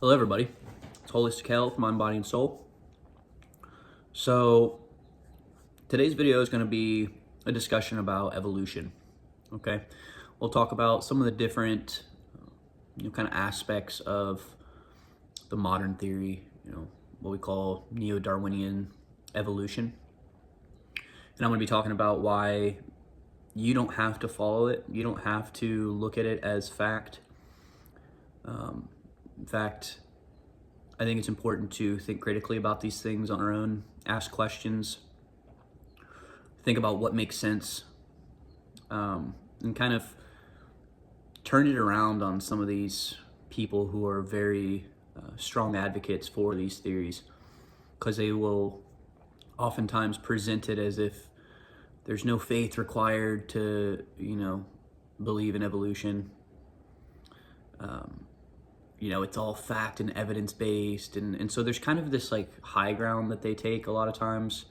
Hello everybody, it's Holistic Health, Mind, Body, and Soul. So today's video is going to be a discussion about evolution, okay? We'll talk about some of the different kind of aspects of the modern theory, what we call neo-Darwinian evolution. And I'm going to be talking about why you don't have to follow it. You don't have to look at it as fact. In fact, I think it's important to think critically about these things on our own, ask questions, think about what makes sense, and kind of turn it around on some of these people who are very strong advocates for these theories, because they will oftentimes present it as if there's no faith required to, believe in evolution. It's all fact and evidence-based. And so there's kind of this high ground that they take a lot of times.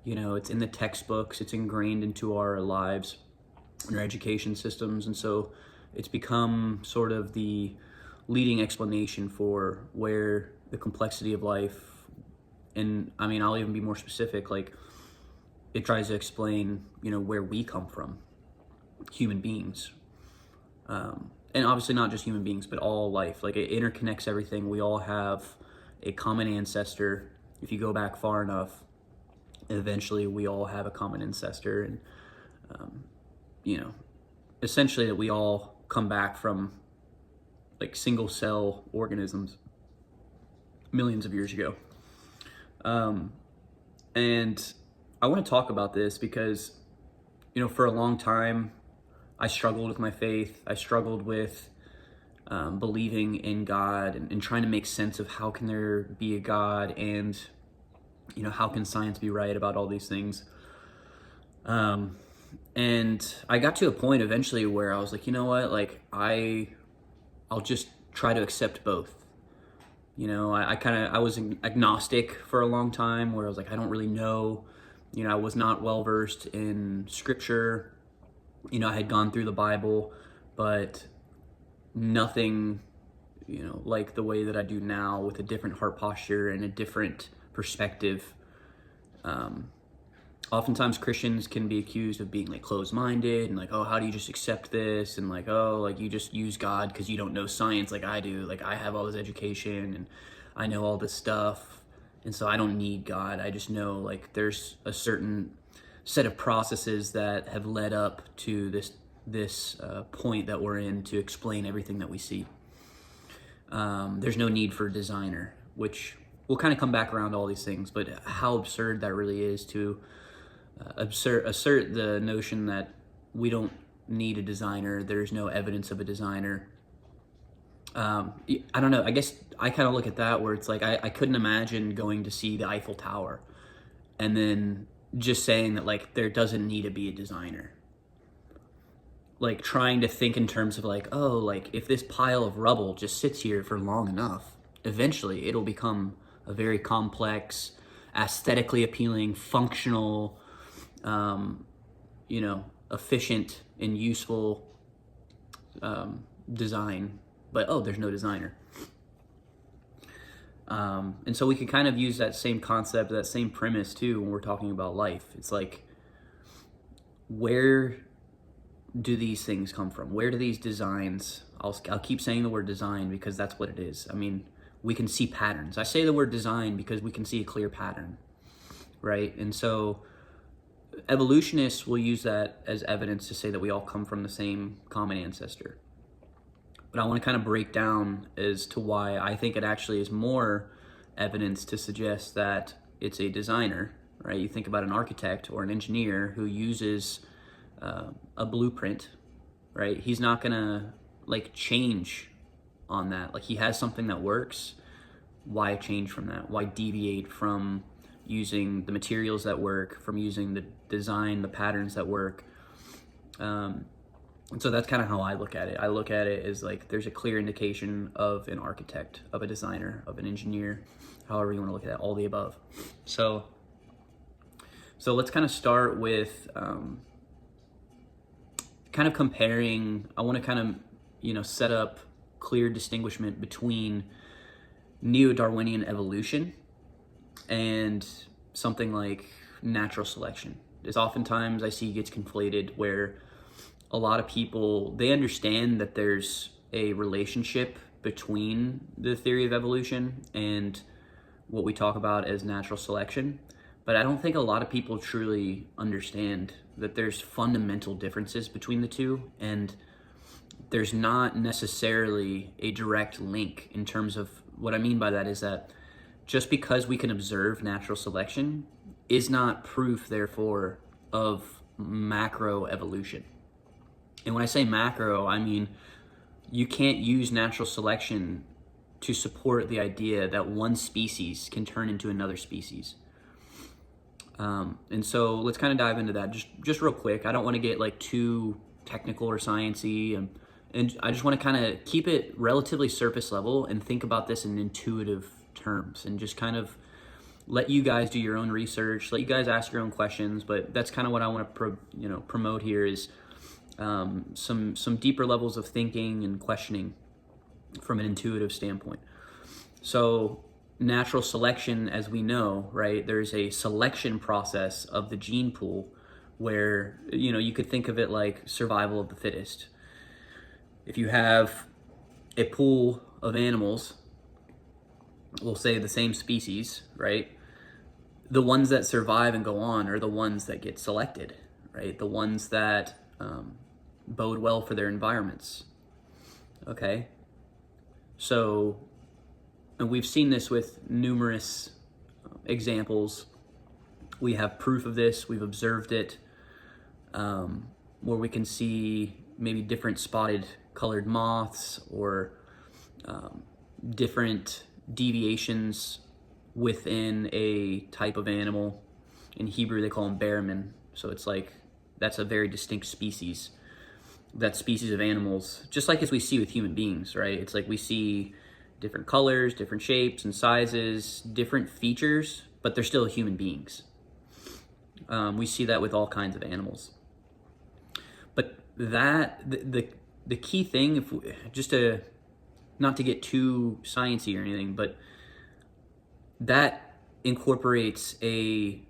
It's in the textbooks, it's ingrained into our lives and our education systems. And so it's become sort of the leading explanation for where the complexity of life, and I'll even be more specific, it tries to explain, where we come from, human beings. And obviously not just human beings, but all life. It interconnects everything. We all have a common ancestor. If you go back far enough, eventually we all have a common ancestor. And, essentially that we all come back from single cell organisms millions of years ago. And I want to talk about this because, for a long time, I struggled with my faith. I struggled with believing in God and trying to make sense of how can there be a God, and how can science be right about all these things. And I got to a point eventually where I was like, you know what, I'll just try to accept both. I was agnostic for a long time, where I was like, I don't really know. I was not well versed in scripture. I had gone through the Bible, but nothing, like the way that I do now, with a different heart posture and a different perspective. Oftentimes Christians can be accused of being closed-minded and oh, how do you just accept this? And you just use God because you don't know science like I do. I have all this education and I know all this stuff, and so I don't need God. I just know there's a certain set of processes that have led up to this point that we're in to explain everything that we see. There's no need for a designer, which we'll kind of come back around to all these things, but how absurd that really is to assert the notion that we don't need a designer. There's no evidence of a designer. I don't know. I guess I kind of look at that where it's I couldn't imagine going to see the Eiffel Tower and then just saying that there doesn't need to be a designer. Trying to think in terms of if this pile of rubble just sits here for long enough, eventually it'll become a very complex, aesthetically appealing, functional, efficient and useful design. But there's no designer. And so we can kind of use that same concept, that same premise too, when we're talking about life. It's where do these things come from? Where do these designs, I'll keep saying the word design because that's what it is. We can see patterns. I say the word design because we can see a clear pattern, right? And so evolutionists will use that as evidence to say that we all come from the same common ancestor. But I want to kind of break down as to why I think it actually is more evidence to suggest that it's a designer, right? You think about an architect or an engineer who uses a blueprint, right? He's not gonna change on that. He has something that works. Why change from that? Why deviate from using the materials that work, from using the design, the patterns that work? And so that's kind of how I look at it. I look at it as there's a clear indication of an architect, of a designer, of an engineer, however you want to look at it, all the above. So let's kind of start with kind of comparing. I want to kind of, set up clear distinguishment between neo-Darwinian evolution and something like natural selection. Is oftentimes I see gets conflated, where a lot of people, they understand that there's a relationship between the theory of evolution and what we talk about as natural selection. But I don't think a lot of people truly understand that there's fundamental differences between the two, and there's not necessarily a direct link. In terms of what I mean by that is that just because we can observe natural selection is not proof, therefore, of macro evolution. And when I say macro, I mean you can't use natural selection to support the idea that one species can turn into another species. And so let's kind of dive into that just real quick. I don't want to get like too technical or sciencey, and I just want to kind of keep it relatively surface level and think about this in intuitive terms, and just kind of let you guys do your own research, let you guys ask your own questions. But that's kind of what I want to promote here is some deeper levels of thinking and questioning from an intuitive standpoint. So natural selection, as we know, right, there's a selection process of the gene pool where, you could think of it like survival of the fittest. If you have a pool of animals, we'll say the same species, right, the ones that survive and go on are the ones that get selected, right, the ones that bode well for their environments. Okay, so, and we've seen this with numerous examples. We have proof of this. We've observed it, where we can see maybe different spotted colored moths, or different deviations within a type of animal. In Hebrew, they call them baramin. So it's like, that's a very distinct species. That species of animals, just like as we see with human beings, right? It's like we see different colors, different shapes and sizes, different features, but they're still human beings. We see that with all kinds of animals. But the key thing, not to get too sciencey or anything, but that incorporates a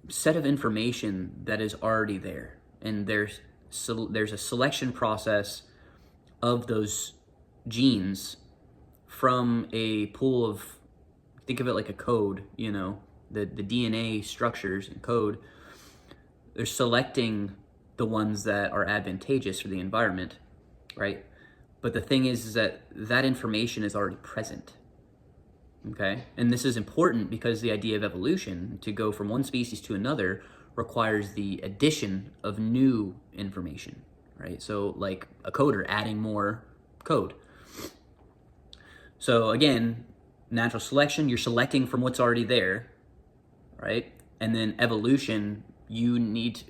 set of information that is already there, and there's a selection process of those genes from a pool of, think of it like a code, the DNA structures and code. They're selecting the ones that are advantageous for the environment, right? But the thing is that information is already present, okay? And this is important because the idea of evolution, to go from one species to another, requires the addition of new information, right? So like a coder adding more code. So again, natural selection, you're selecting from what's already there, right? And then evolution, you need,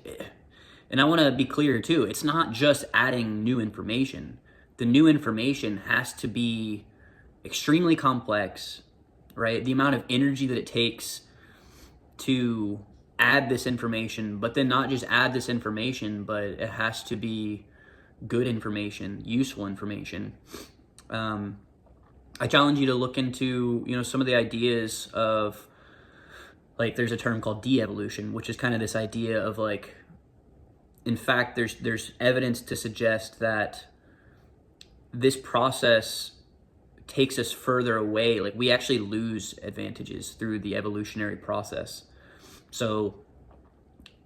and I want to be clear too, it's not just adding new information. The new information has to be extremely complex, right? The amount of energy that it takes to add this information, but then not just add this information, but it has to be good information, useful information. I challenge you to look into, some of the ideas of, like, there's a term called de-evolution, which is kind of this idea of like, in fact, there's evidence to suggest that this process takes us further away. Like, we actually lose advantages through the evolutionary process. So,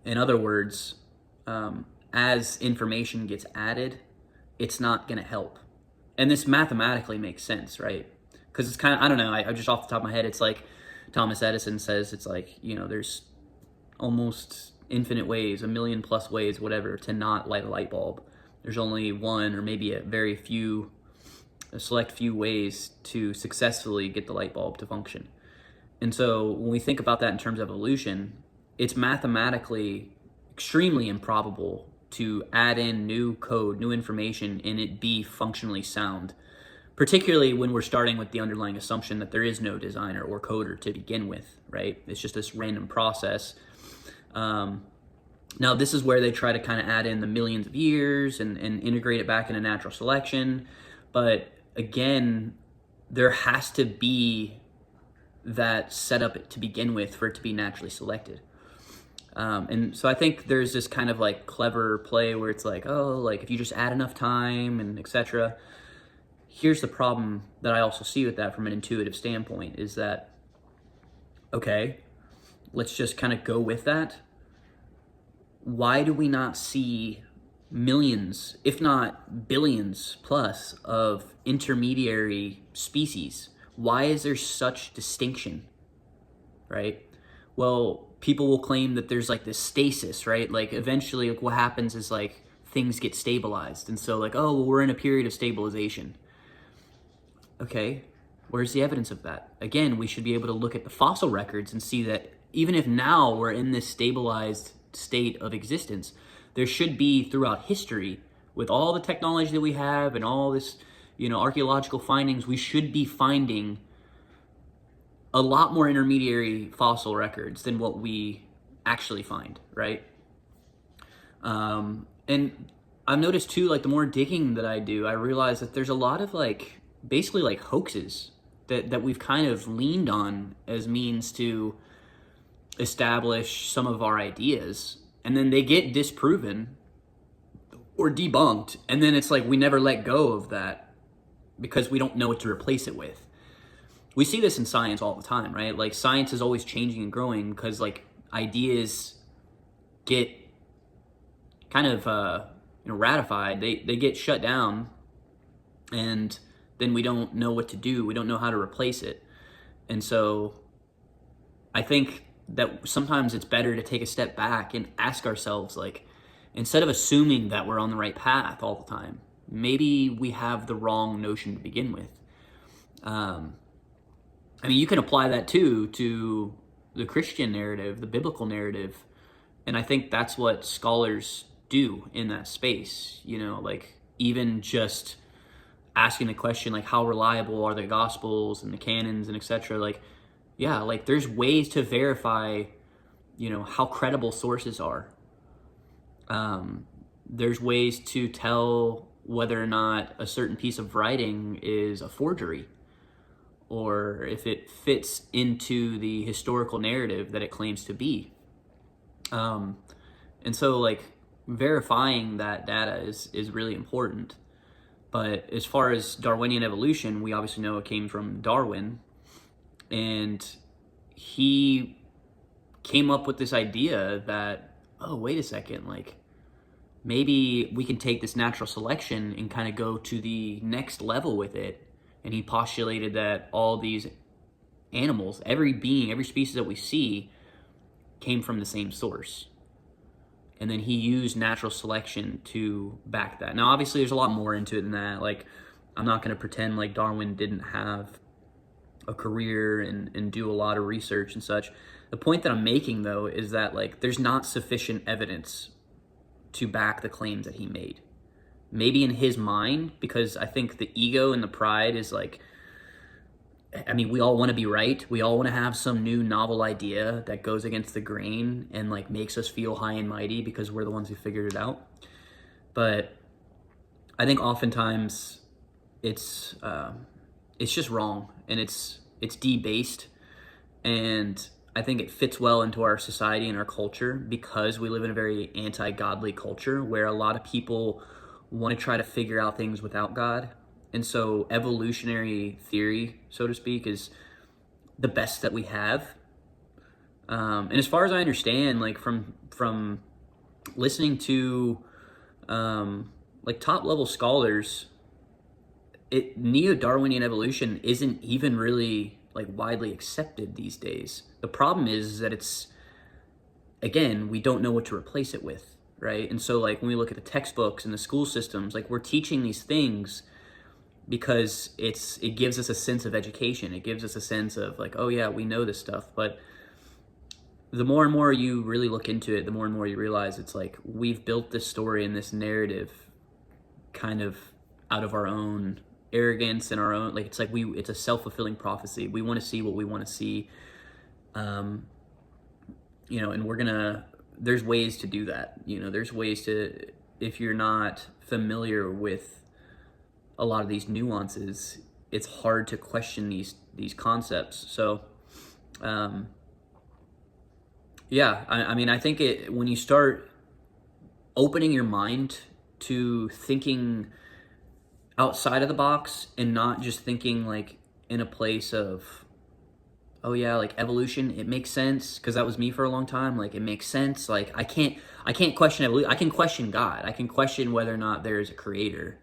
in other words, as information gets added, it's not going to help. And this mathematically makes sense, right? Because it's kind of, I don't know, I just off the top of my head, it's like Thomas Edison says, it's like, there's almost infinite ways, 1 million plus ways, whatever, to not light a light bulb. There's only one, or maybe a select few ways to successfully get the light bulb to function. And so when we think about that in terms of evolution, it's mathematically extremely improbable to add in new code, new information, and it be functionally sound, particularly when we're starting with the underlying assumption that there is no designer or coder to begin with, right? It's just this random process. Now, this is where they try to kind of add in the millions of years and integrate it back into natural selection. But again, there has to be that setup to begin with for it to be naturally selected. And so I think there's this kind of like clever play where it's like, oh, like if you just add enough time and etc. Here's the problem that I also see with that from an intuitive standpoint is that, okay, let's just kind of go with that. Why do we not see millions, if not billions plus, of intermediary species? Why is there such distinction, right? Well, people will claim that there's like this stasis, right? Like eventually like what happens is like things get stabilized. And so like, oh, well, we're in a period of stabilization. Okay, where's the evidence of that? Again, we should be able to look at the fossil records and see that even if now we're in this stabilized state of existence, there should be throughout history, with all the technology that we have and all this, archaeological findings, we should be finding a lot more intermediary fossil records than what we actually find, right? And I've noticed too, like the more digging that I do, I realize that there's a lot of like, basically like hoaxes that we've kind of leaned on as means to establish some of our ideas. And then they get disproven or debunked. And then it's like we never let go of that because we don't know what to replace it with. We see this in science all the time, right? Like science is always changing and growing because like ideas get kind of ratified. They get shut down, and then we don't know what to do. We don't know how to replace it. And so I think that sometimes it's better to take a step back and ask ourselves, like, instead of assuming that we're on the right path all the time, maybe we have the wrong notion to begin with. I mean, you can apply that too to the Christian narrative, the biblical narrative, and I think that's what scholars do in that space. Like even just asking the question, like, how reliable are the Gospels and the canons and etc. Like, yeah, like there's ways to verify, how credible sources are. There's ways to tell whether or not a certain piece of writing is a forgery, or if it fits into the historical narrative that it claims to be. And so like verifying that data is really important. But as far as Darwinian evolution, we obviously know it came from Darwin, and he came up with this idea that, oh, wait a second, like maybe we can take this natural selection and kind of go to the next level with it. And he postulated that all these animals, every being, every species that we see came from the same source. And then he used natural selection to back that. Now, obviously, there's a lot more into it than that. Like, I'm not going to pretend like Darwin didn't have a career and do a lot of research and such. The point that I'm making, though, is that like there's not sufficient evidence to back the claims that he made. Maybe in his mind, because I think the ego and the pride is like, I mean, we all want to be right. We all want to have some new novel idea that goes against the grain and like makes us feel high and mighty because we're the ones who figured it out. But I think oftentimes it's just wrong, and it's debased, and I think it fits well into our society and our culture because we live in a very anti-godly culture where a lot of people want to try to figure out things without God. And so evolutionary theory, so to speak, is the best that we have. And as far as I understand, like from listening to like top level scholars, neo-Darwinian evolution isn't even really like widely accepted these days. The problem is that it's, again, we don't know what to replace it with, right? And so like when we look at the textbooks and the school systems, like we're teaching these things because it gives us a sense of education. It gives us a sense of like, oh yeah, we know this stuff. But the more and more you really look into it, the more and more you realize it's like we've built this story and this narrative kind of out of our own arrogance and our own, like it's a self-fulfilling prophecy. We want to see what we want to see, and there's ways to do that. There's ways to, if you're not familiar with a lot of these nuances, it's hard to question these concepts. So yeah, I mean, I think when you start opening your mind to thinking outside of the box and not just thinking like in a place of, oh yeah, like evolution, it makes sense, because that was me for a long time. Like, it makes sense. Like, I can't question evolution. I can question God. I can question whether or not there is a creator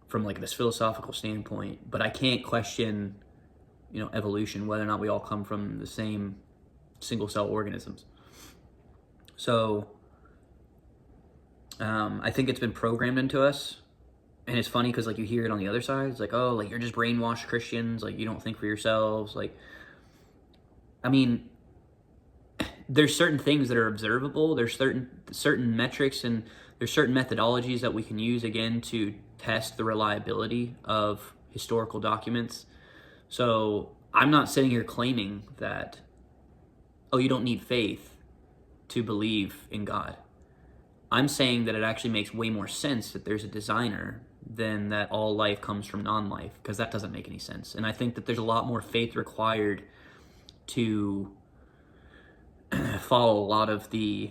from like this philosophical standpoint, but I can't question, evolution, whether or not we all come from the same single cell organisms. So I think it's been programmed into us. And it's funny because like you hear it on the other side. It's like, oh, like you're just brainwashed Christians. Like, you don't think for yourselves. Like, I mean, there's certain things that are observable. There's certain metrics, and there's certain methodologies that we can use, again, to test the reliability of historical documents. So I'm not sitting here claiming that, oh, you don't need faith to believe in God. I'm saying that it actually makes way more sense that there's a designer than that all life comes from non-life, because that doesn't make any sense. And I think that there's a lot more faith required to follow a lot of the,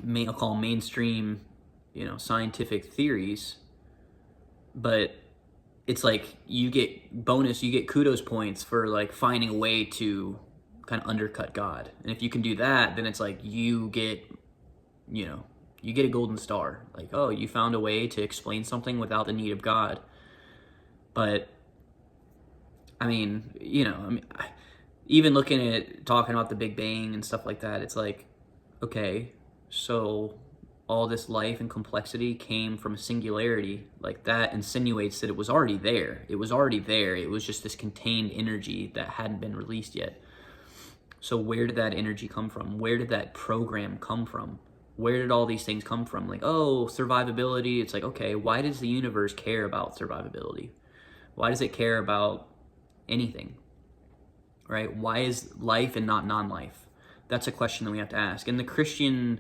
I'll call mainstream, scientific theories. But it's like you get kudos points for like finding a way to kind of undercut God. And if you can do that, then it's like you get a golden star. Like, oh, you found a way to explain something without the need of God. But I mean, even looking at talking about the Big Bang and stuff like that, it's like, okay, so all this life and complexity came from a singularity. Like, that insinuates that it was already there. It was already there. It was just this contained energy that hadn't been released yet. So where did that energy come from? Where did that program come from? Where did all these things come from? Like, oh, survivability. It's like, okay, why does the universe care about survivability? Why does it care about anything? Right? Why is life and not non-life? That's a question that we have to ask. And the Christian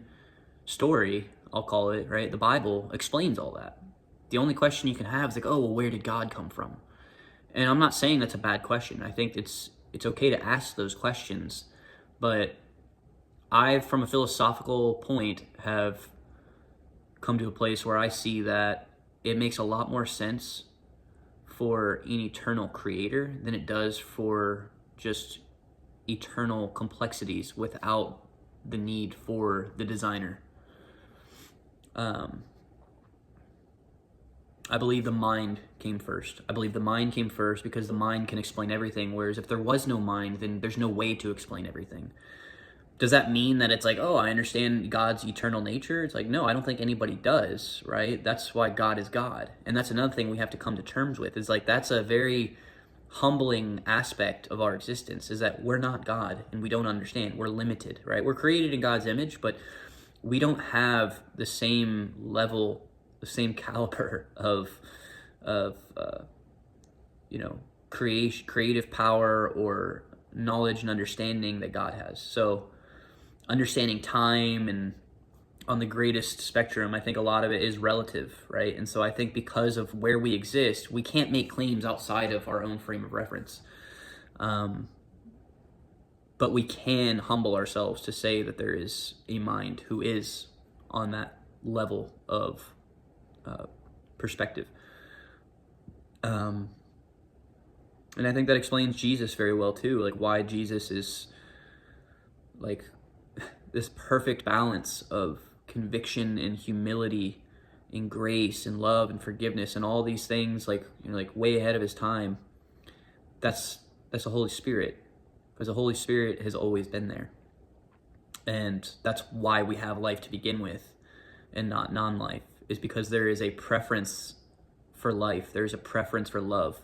story, I'll call it, right? The Bible explains all that. The only question you can have is like, oh, well, where did God come from? And I'm not saying that's a bad question. I think it's okay to ask those questions. But I, from a philosophical point, have come to a place where I see that it makes a lot more sense for an eternal creator than it does for just eternal complexities without the need for the designer. I believe the mind came first. I believe the mind came first because the mind can explain everything, whereas if there was no mind, then there's no way to explain everything. Does that mean that it's like, oh, I understand God's eternal nature? It's like, no, I don't think anybody does, right? That's why God is God. And that's another thing we have to come to terms with, is like, that's a very humbling aspect of our existence, is that we're not God and we don't understand. We're limited, right? We're created in God's image, but we don't have the same level, the same caliber of creative power or knowledge and understanding that God has. So understanding time, and on the greatest spectrum, I think a lot of it is relative, right? And so I think because of where we exist, we can't make claims outside of our own frame of reference. But we can humble ourselves to say that there is a mind who is on that level of perspective. And I think that explains Jesus very well too, like why Jesus is like this perfect balance of conviction and humility and grace and love and forgiveness and all these things, like, like way ahead of his time. That's the Holy Spirit, because the Holy Spirit has always been there. And that's why we have life to begin with and not non-life, is because there is a preference for life. There's a preference for love.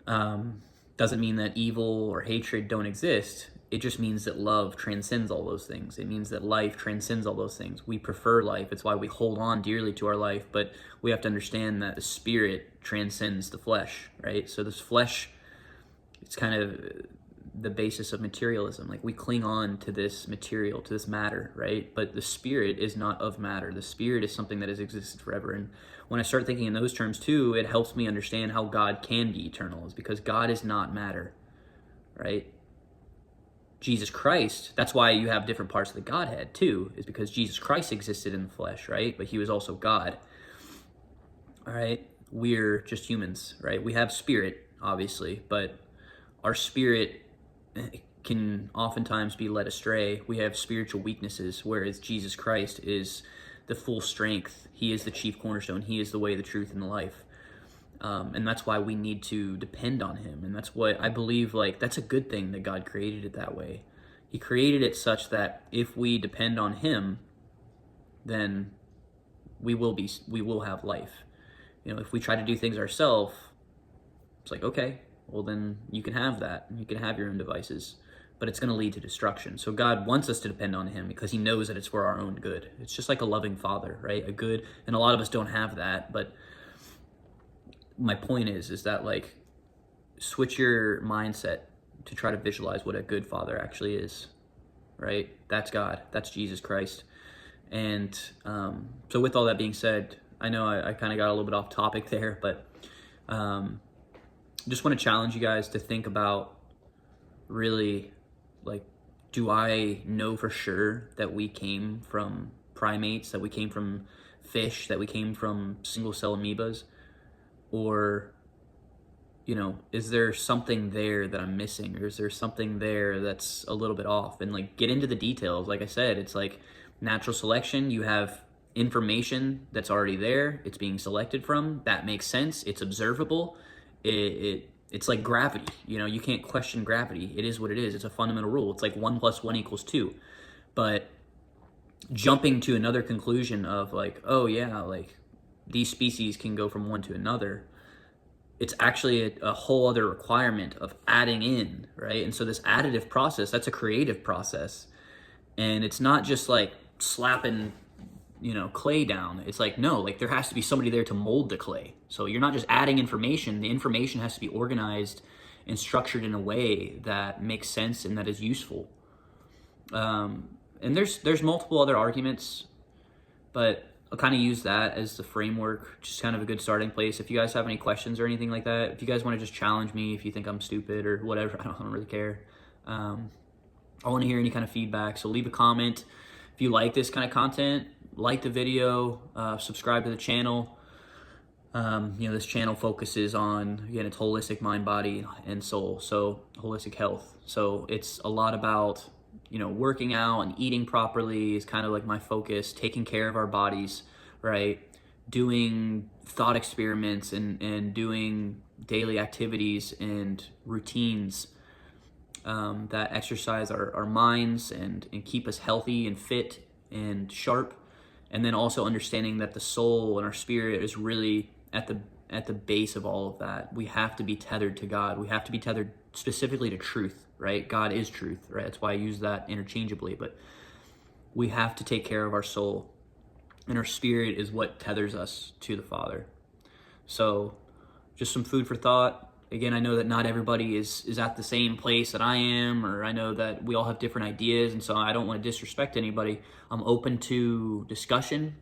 Doesn't mean that evil or hatred don't exist. It just means that love transcends all those things. It means that life transcends all those things. We prefer life. It's why we hold on dearly to our life, but we have to understand that the spirit transcends the flesh, right? So this flesh, it's kind of the basis of materialism. Like we cling on to this material, to this matter, right? But the spirit is not of matter. The spirit is something that has existed forever. And when I start thinking in those terms too, it helps me understand how God can be eternal, is because God is not matter, right? Jesus Christ, that's why you have different parts of the Godhead too, is because Jesus Christ existed in the flesh, right? But he was also God. All right, we're just humans, right? We have spirit, obviously, but our spirit can oftentimes be led astray. We have spiritual weaknesses, whereas Jesus Christ is the full strength. He is the chief cornerstone. He is the way, the truth, and the life. And that's why we need to depend on him. And that's what I believe, like, that's a good thing that God created it that way. He created it such that if we depend on him, then we will have life. You know, if we try to do things ourselves, it's like, okay, well then you can have that. You can have your own devices, but it's going to lead to destruction. So God wants us to depend on him because he knows that it's for our own good. It's just like a loving father, right? And a lot of us don't have that, but my point is that, like, switch your mindset to try to visualize what a good father actually is, right? That's God. That's Jesus Christ. And so with all that being said, I know I kind of got a little bit off topic there, but just want to challenge you guys to think about, really, like, do I know for sure that we came from primates, that we came from fish, that we came from single cell amoebas? Or, you know, is there something there that I'm missing? Or is there something there that's a little bit off? And, like, get into the details. Like I said, it's like natural selection. You have information that's already there. It's being selected from. That makes sense. It's observable. It's like gravity. You know, you can't question gravity. It is what it is. It's a fundamental rule. It's like 1 + 1 = 2. But jumping to another conclusion of, like, oh yeah, like, these species can go from one to another, it's actually a whole other requirement of adding in, right? And so this additive process, that's a creative process. And it's not just like slapping, you know, clay down. It's like, no, like, there has to be somebody there to mold the clay. So you're not just adding information. The information has to be organized and structured in a way that makes sense and that is useful. And there's multiple other arguments, but I'll kind of use that as the framework, just kind of a good starting place. If you guys have any questions or anything like that, if you guys want to just challenge me, if you think I'm stupid or whatever, I don't really care. I want to hear any kind of feedback, so leave a comment. If you like this kind of content, like the video, subscribe to the channel. You know, this channel focuses on, again, it's holistic mind, body, and soul, so holistic health. So it's a lot about, you know, working out and eating properly is kind of like my focus, taking care of our bodies, right? Doing thought experiments and doing daily activities and routines that exercise our minds and keep us healthy and fit and sharp. And then also understanding that the soul and our spirit is really at the base of all of that. We have to be tethered to God. We have to be tethered specifically to truth, right? God is truth, right? That's why I use that interchangeably. But we have to take care of our soul, and our spirit is what tethers us to the Father. So just some food for thought. Again, I know that not everybody is at the same place that I am, or I know that we all have different ideas, and so I don't want to disrespect anybody. I'm open to discussion.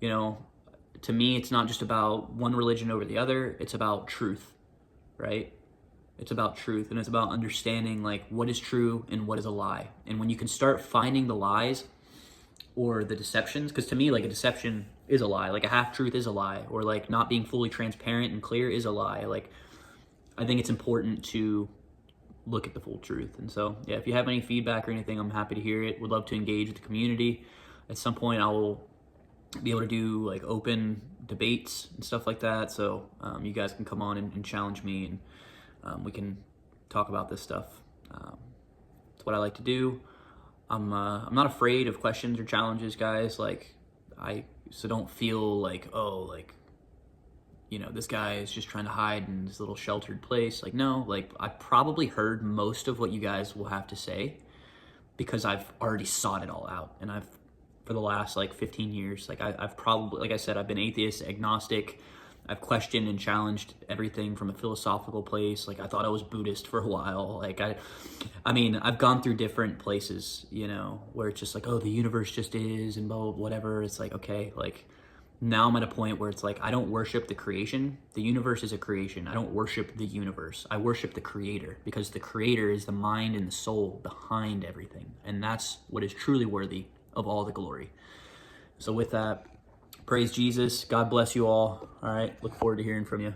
You know, to me, it's not just about one religion over the other. It's about truth, right? It's about truth, and it's about understanding, like, what is true and what is a lie. And when you can start finding the lies or the deceptions, because to me, like, a deception is a lie, like a half-truth is a lie, or like not being fully transparent and clear is a lie. Like, I think it's important to look at the full truth. And so, yeah, if you have any feedback or anything, I'm happy to hear it. Would love to engage with the community. At some point, I will be able to do, like, open debates and stuff like that. So you guys can come on and challenge me, and we can talk about this stuff. It's what I like to do. I'm not afraid of questions or challenges, guys. Like, so don't feel like, oh, like, you know, this guy is just trying to hide in this little sheltered place. Like, no, like, I probably heard most of what you guys will have to say because I've already sought it all out. And for the last, like, 15 years, like, I've probably, like I said, I've been atheist, agnostic. I've questioned and challenged everything from a philosophical place. Like I thought I was Buddhist for a while. Like I mean, I've gone through different places, you know, where it's just like, oh, the universe just is and blah, blah, whatever. It's like, okay, like now I'm at a point where it's like, I don't worship the creation. The universe is a creation. I don't worship the universe. I worship the creator, because the creator is the mind and the soul behind everything. And that's what is truly worthy of all the glory. So with that, praise Jesus. God bless you all. All right. Look forward to hearing from you.